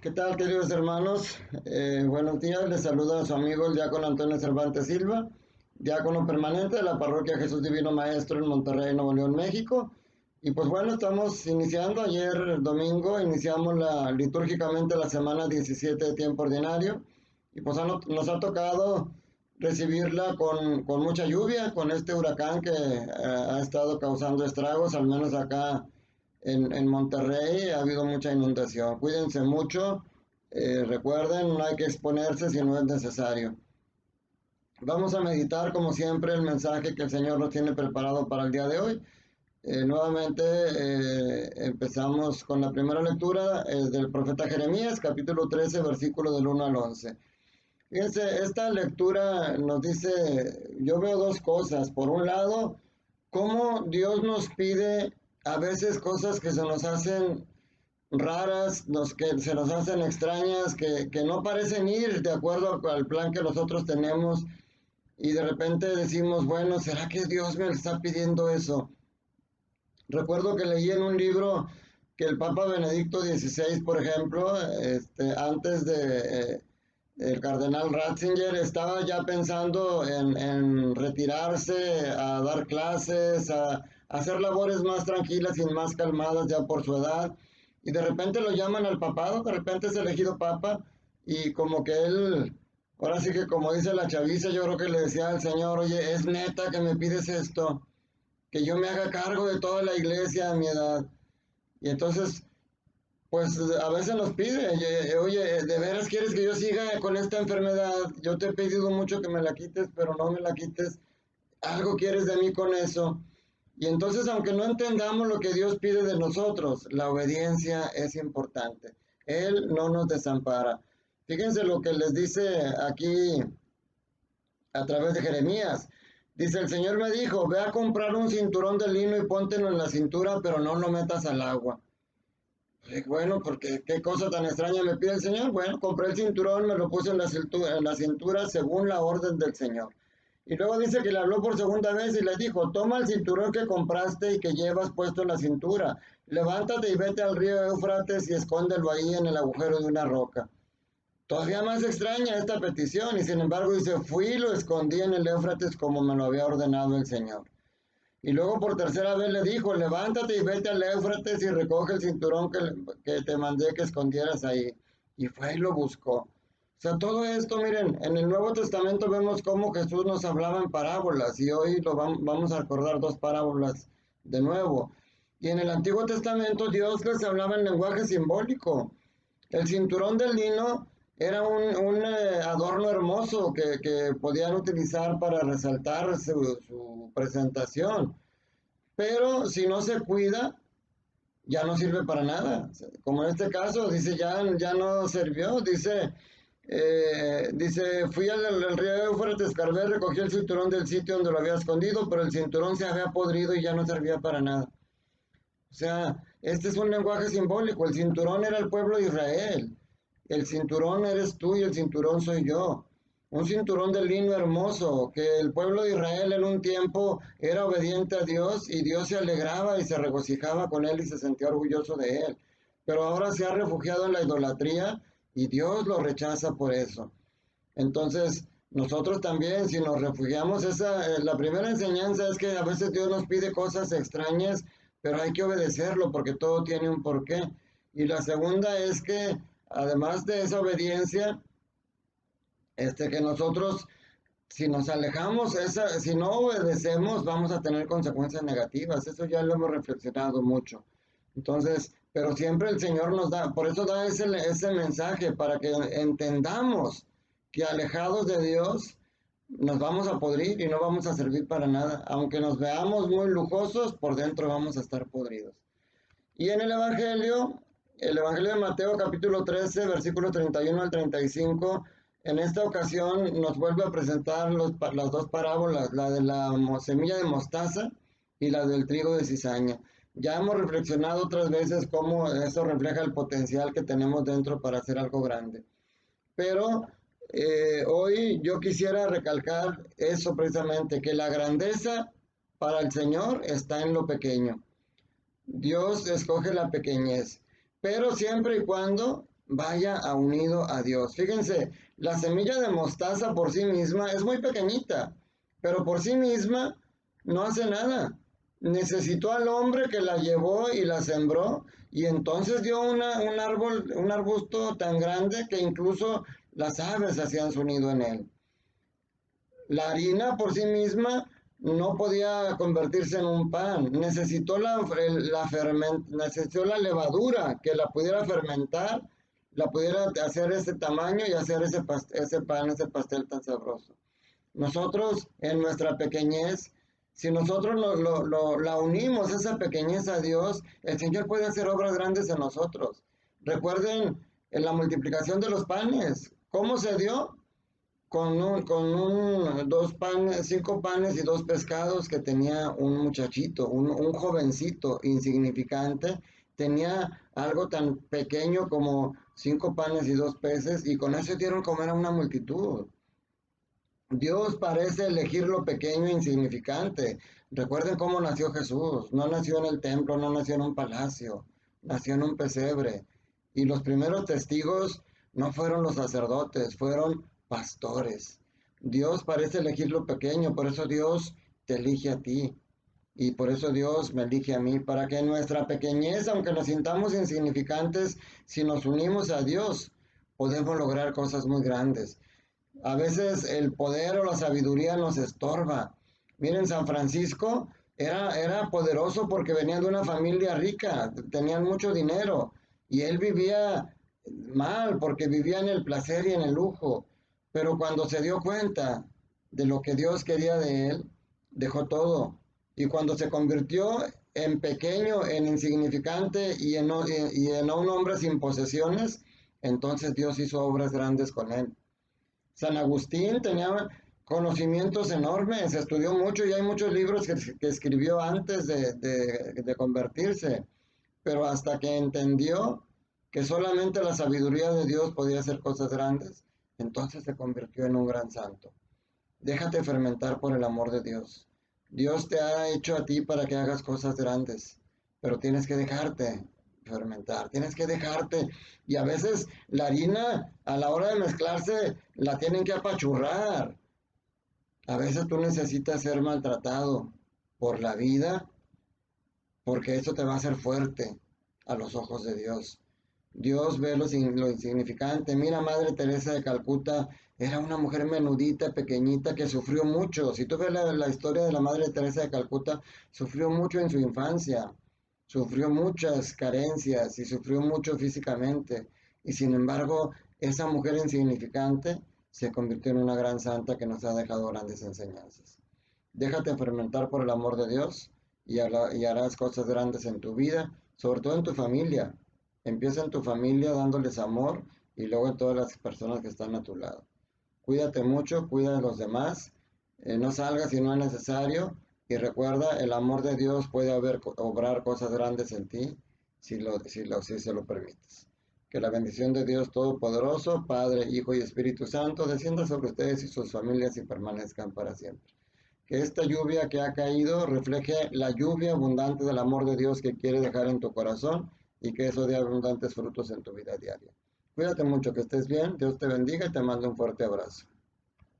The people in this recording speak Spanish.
¿Qué tal, queridos hermanos? Buenos días, les saluda a su amigo el diácono Antonio Cervantes Silva, diácono permanente de la parroquia Jesús Divino Maestro en Monterrey, Nuevo León, México. Y pues bueno, estamos iniciando, ayer domingo iniciamos litúrgicamente la semana 17 de tiempo ordinario y pues nos ha tocado recibirla con mucha lluvia, con este huracán que ha estado causando estragos, al menos acá en Monterrey ha habido mucha inundación. Cuídense mucho, recuerden, no hay que exponerse si no es necesario. Vamos a meditar como siempre el mensaje que el Señor nos tiene preparado para el día de hoy. Nuevamente empezamos con la primera lectura del profeta Jeremías, capítulo 13, versículo del 1 al 11. Fíjense, esta lectura nos dice, yo veo dos cosas. Por un lado, cómo Dios nos pide a veces cosas que se nos hacen raras, que se nos hacen extrañas, que no parecen ir de acuerdo al plan que nosotros tenemos, y de repente decimos, bueno, ¿será que Dios me está pidiendo eso? Recuerdo que leí en un libro que el Papa Benedicto XVI, por ejemplo, antes de el cardenal Ratzinger, estaba ya pensando en retirarse, a dar clases, a hacer labores más tranquilas y más calmadas ya por su edad. Y de repente lo llaman al papado, de repente es elegido papa y como que él, ahora sí que como dice la chaviza, yo creo que le decía al Señor, oye, ¿es neta que me pides esto? Que yo me haga cargo de toda la iglesia a mi edad. Y entonces, pues a veces nos pide, oye, ¿de veras quieres que yo siga con esta enfermedad? Yo te he pedido mucho que me la quites, pero no me la quites. Algo quieres de mí con eso. Y entonces, aunque no entendamos lo que Dios pide de nosotros, la obediencia es importante. Él no nos desampara. Fíjense lo que les dice aquí a través de Jeremías. Dice, el Señor me dijo, ve a comprar un cinturón de lino y póntelo en la cintura, pero no lo metas al agua. Bueno, porque qué cosa tan extraña me pide el Señor. Bueno, compré el cinturón, me lo puse en la cintura según la orden del Señor. Y luego dice que le habló por segunda vez y le dijo, toma el cinturón que compraste y que llevas puesto en la cintura, levántate y vete al río Éufrates y escóndelo ahí en el agujero de una roca. Todavía más extraña esta petición y sin embargo dice, fui y lo escondí en el Éufrates como me lo había ordenado el Señor. Y luego por tercera vez le dijo, levántate y vete al Éufrates y recoge el cinturón que te mandé que escondieras ahí. Y fue y lo buscó. O sea, todo esto, miren, en el Nuevo Testamento vemos cómo Jesús nos hablaba en parábolas y hoy vamos a recordar dos parábolas de nuevo. Y en el Antiguo Testamento Dios les hablaba en lenguaje simbólico. El cinturón de lino era un adorno hermoso que podían utilizar para resaltar su presentación, pero si no se cuida, ya no sirve para nada. Como en este caso, dice, ya no sirvió, dice, fui al río Éufrates, escarbé, recogí el cinturón del sitio donde lo había escondido, pero el cinturón se había podrido y ya no servía para nada. O sea, este es un lenguaje simbólico. El cinturón era el pueblo de Israel. El cinturón eres tú y el cinturón soy yo. Un cinturón de lino hermoso, que el pueblo de Israel en un tiempo era obediente a Dios y Dios se alegraba y se regocijaba con él y se sentía orgulloso de él. Pero ahora se ha refugiado en la idolatría y Dios lo rechaza por eso. Entonces, nosotros también, si nos refugiamos, la primera enseñanza es que a veces Dios nos pide cosas extrañas, pero hay que obedecerlo porque todo tiene un porqué. Y la segunda es que, además de esa obediencia, que nosotros, si nos alejamos, si no obedecemos, vamos a tener consecuencias negativas. Eso ya lo hemos reflexionado mucho. Entonces, pero siempre el Señor nos da, por eso da ese mensaje, para que entendamos que alejados de Dios nos vamos a podrir y no vamos a servir para nada. Aunque nos veamos muy lujosos, por dentro vamos a estar podridos. Y en el Evangelio de Mateo capítulo 13, versículos 31 al 35, en esta ocasión nos vuelve a presentar las dos parábolas, la de la semilla de mostaza y la del trigo de cizaña. Ya hemos reflexionado otras veces cómo eso refleja el potencial que tenemos dentro para hacer algo grande. Pero hoy yo quisiera recalcar eso precisamente, que la grandeza para el Señor está en lo pequeño. Dios escoge la pequeñez, pero siempre y cuando vaya unido a Dios. Fíjense, la semilla de mostaza por sí misma es muy pequeñita, pero por sí misma no hace nada. Necesitó al hombre que la llevó y la sembró, y entonces dio un árbol, un arbusto tan grande que incluso las aves hacían su nido en él. La harina por sí misma no podía convertirse en un pan, necesitó necesitó la levadura que la pudiera fermentar, la pudiera hacer ese tamaño y hacer ese pan, ese pastel tan sabroso. Nosotros en nuestra pequeñez, si nosotros la unimos esa pequeñez a Dios, el Señor puede hacer obras grandes en nosotros. Recuerden en la multiplicación de los panes, ¿cómo se dio? Dos panes, 5 panes y 2 pescados que tenía un muchachito, un jovencito insignificante, tenía algo tan pequeño como 5 panes y 2 peces, y con eso dieron comer a una multitud. Dios parece elegir lo pequeño e insignificante. Recuerden cómo nació Jesús. No nació en el templo, no nació en un palacio, nació en un pesebre. Y los primeros testigos no fueron los sacerdotes, fueron pastores. Dios parece elegir lo pequeño, por eso Dios te elige a ti. Y por eso Dios me elige a mí, para que en nuestra pequeñez, aunque nos sintamos insignificantes, si nos unimos a Dios, podemos lograr cosas muy grandes. A veces el poder o la sabiduría nos estorba. Miren, San Francisco era poderoso porque venía de una familia rica, tenían mucho dinero, y él vivía mal porque vivía en el placer y en el lujo. Pero cuando se dio cuenta de lo que Dios quería de él, dejó todo. Y cuando se convirtió en pequeño, en insignificante y en un hombre sin posesiones, entonces Dios hizo obras grandes con él. San Agustín tenía conocimientos enormes, estudió mucho y hay muchos libros que escribió antes de convertirse, pero hasta que entendió que solamente la sabiduría de Dios podía hacer cosas grandes, entonces se convirtió en un gran santo. Déjate fermentar por el amor de Dios. Dios te ha hecho a ti para que hagas cosas grandes, pero tienes que dejarte fermentar, tienes que dejarte. Y a veces la harina a la hora de mezclarse la tienen que apachurrar. A veces tú necesitas ser maltratado por la vida, porque eso te va a hacer fuerte a los ojos de Dios. Dios ve lo insignificante. Mira, Madre Teresa de Calcuta era una mujer menudita, pequeñita, que sufrió mucho. Si tú ves la historia de la Madre Teresa de Calcuta, sufrió mucho en su infancia, sufrió muchas carencias y sufrió mucho físicamente. Y sin embargo, esa mujer insignificante se convirtió en una gran santa que nos ha dejado grandes enseñanzas. Déjate fermentar por el amor de Dios y harás cosas grandes en tu vida, sobre todo en tu familia. Empieza en tu familia dándoles amor y luego en todas las personas que están a tu lado. Cuídate mucho, cuida de los demás, no salgas si no es necesario, y recuerda, el amor de Dios puede obrar cosas grandes en ti si se lo permites. Que la bendición de Dios Todopoderoso, Padre, Hijo y Espíritu Santo, descienda sobre ustedes y sus familias y permanezcan para siempre. Que esta lluvia que ha caído refleje la lluvia abundante del amor de Dios que quiere dejar en tu corazón, y que eso dé abundantes frutos en tu vida diaria. Cuídate mucho, que estés bien, Dios te bendiga y te mando un fuerte abrazo.